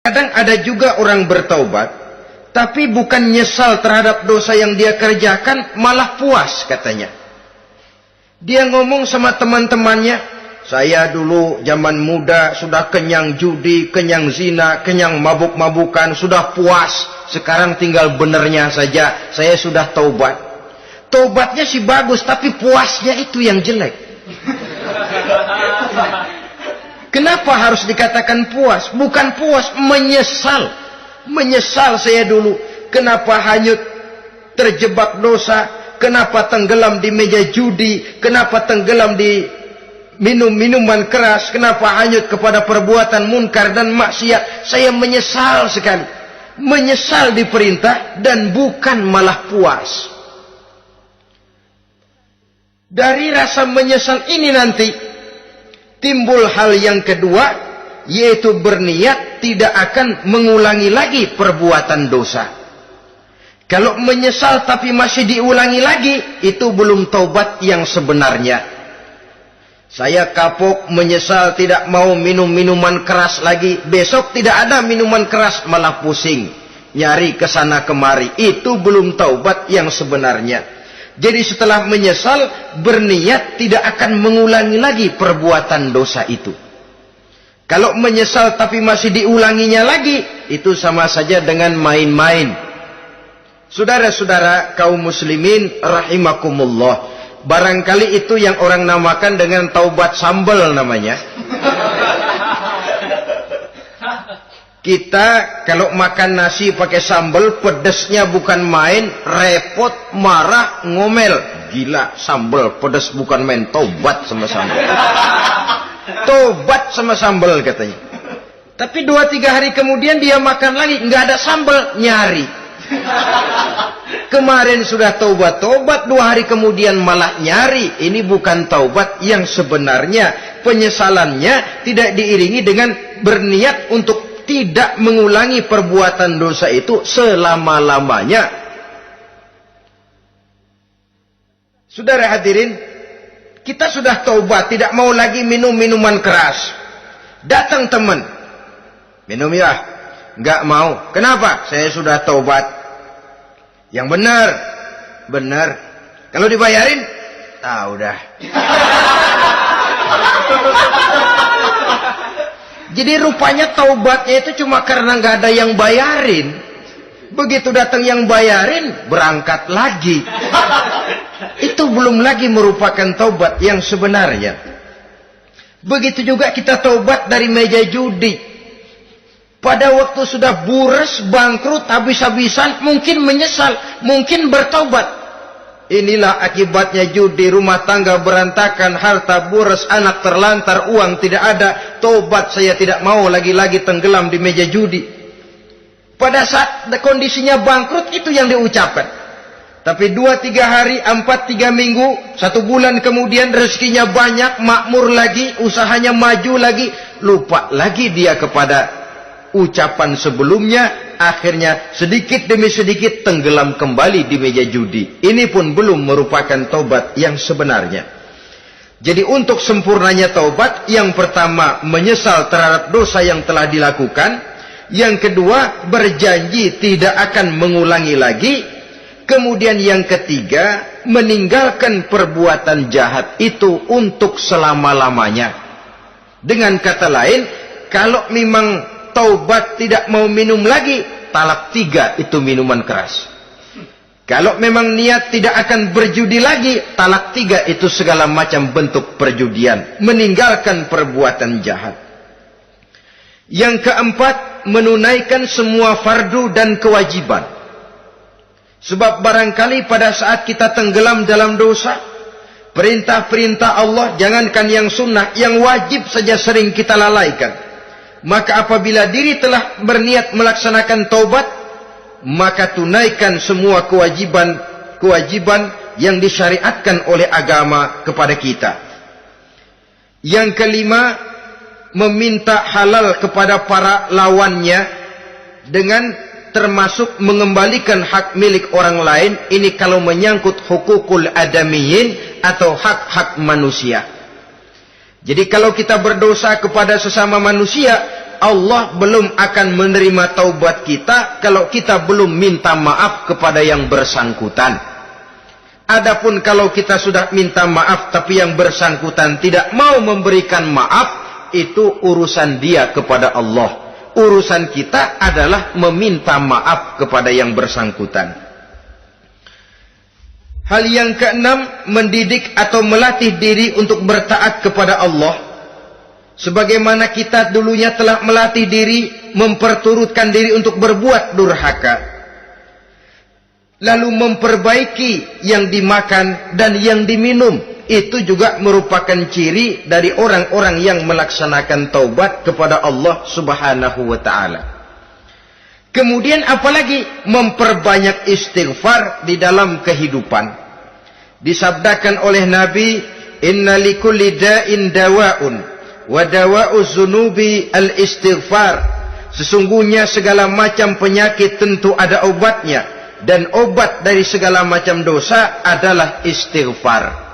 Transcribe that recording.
Kadang ada juga orang bertaubat, tapi bukan nyesal terhadap dosa yang dia kerjakan, malah puas katanya. Dia ngomong sama teman-temannya, saya dulu zaman muda sudah kenyang judi, kenyang zina, kenyang mabuk-mabukan, sudah puas. Sekarang tinggal benernya saja, saya sudah taubat. Taubatnya sih bagus, tapi puasnya itu yang jelek. Kenapa harus dikatakan puas? Bukan puas, menyesal. Menyesal saya dulu. Kenapa hanyut terjebak dosa? Kenapa tenggelam di meja judi? Kenapa tenggelam di minum-minuman keras? Kenapa hanyut kepada perbuatan munkar dan maksiat? Saya menyesal sekali. Menyesal diperintah dan bukan malah puas. Dari rasa menyesal ini nanti timbul hal yang kedua, yaitu berniat tidak akan mengulangi lagi perbuatan dosa. Kalau menyesal tapi masih diulangi lagi, itu belum taubat yang sebenarnya. Saya kapok, menyesal, tidak mau minum minuman keras lagi. Besok tidak ada minuman keras, malah pusing. Nyari kesana kemari. Itu belum taubat yang sebenarnya. Jadi setelah menyesal, berniat tidak akan mengulangi lagi perbuatan dosa itu. Kalau menyesal tapi masih diulanginya lagi, itu sama saja dengan main-main. Saudara-saudara kaum muslimin rahimakumullah, barangkali itu yang orang namakan dengan taubat sambal namanya. Kita kalau makan nasi pakai sambal, pedesnya bukan main, repot, marah, ngomel. Gila, sambal pedes bukan main, tobat sama sambal. Tobat sama sambal katanya. Tapi 2-3 hari kemudian dia makan lagi, nggak ada sambal, nyari. Kemarin sudah tobat, 2 hari kemudian malah nyari. Ini bukan taubat yang sebenarnya. Penyesalannya tidak diiringi dengan berniat untuk tidak mengulangi perbuatan dosa itu selama-lamanya. Saudara hadirin, kita sudah taubat, tidak mau lagi minum minuman keras. Datang teman, minum ya? Enggak mau. Kenapa? Saya sudah taubat. Yang benar, benar. Kalau dibayarin, udah. Jadi rupanya taubatnya itu cuma karena nggak ada yang bayarin. Begitu datang yang bayarin, berangkat lagi. Itu belum lagi merupakan taubat yang sebenarnya. Begitu juga kita taubat dari meja judi. Pada waktu sudah bures, bangkrut, habis-habisan, mungkin menyesal, mungkin bertaubat. Inilah akibatnya judi, rumah tangga berantakan, harta boros, anak terlantar, uang tidak ada. Tobat, saya tidak mau lagi-lagi tenggelam di meja judi. Pada saat kondisinya bangkrut, itu yang diucapkan. Tapi 2-3 hari, 4-3 minggu, 1 bulan kemudian rezekinya banyak, makmur lagi, usahanya maju lagi, lupa lagi dia kepada ucapan sebelumnya. Akhirnya sedikit demi sedikit tenggelam kembali di meja judi. Ini pun belum merupakan taubat yang sebenarnya. Jadi untuk sempurnanya taubat, yang pertama menyesal terhadap dosa yang telah dilakukan, yang kedua berjanji tidak akan mengulangi lagi, kemudian yang ketiga meninggalkan perbuatan jahat itu untuk selama-lamanya. Dengan kata lain, kalau memang taubat tidak mau minum lagi, talak 3 itu minuman keras. Kalau memang niat tidak akan berjudi lagi, talak 3 itu segala macam bentuk perjudian, meninggalkan perbuatan jahat. Yang keempat, menunaikan semua fardu dan kewajiban. Sebab barangkali pada saat kita tenggelam dalam dosa, perintah-perintah Allah, jangankan yang sunnah, yang wajib saja sering kita lalaikan. Maka apabila diri telah berniat melaksanakan taubat, maka tunaikan semua kewajiban yang disyariatkan oleh agama kepada kita. Yang kelima, meminta halal kepada para lawannya dengan termasuk mengembalikan hak milik orang lain. Ini kalau menyangkut hukukul adamiyin atau hak-hak manusia. Jadi kalau kita berdosa kepada sesama manusia, Allah belum akan menerima taubat kita kalau kita belum minta maaf kepada yang bersangkutan. Adapun kalau kita sudah minta maaf tapi yang bersangkutan tidak mau memberikan maaf, itu urusan dia kepada Allah. Urusan kita adalah meminta maaf kepada yang bersangkutan. Hal yang keenam, mendidik atau melatih diri untuk bertaat kepada Allah. Sebagaimana kita dulunya telah melatih diri, memperturutkan diri untuk berbuat durhaka, lalu memperbaiki yang dimakan dan yang diminum, itu juga merupakan ciri dari orang-orang yang melaksanakan taubat kepada Allah Subhanahu wa ta'ala. Kemudian apalagi memperbanyak istighfar di dalam kehidupan. Disabdakan oleh Nabi, inna likulli da'in dawa'un wa dawa'uz zunubi al-istighfar. Sesungguhnya segala macam penyakit tentu ada obatnya, dan obat dari segala macam dosa adalah istighfar.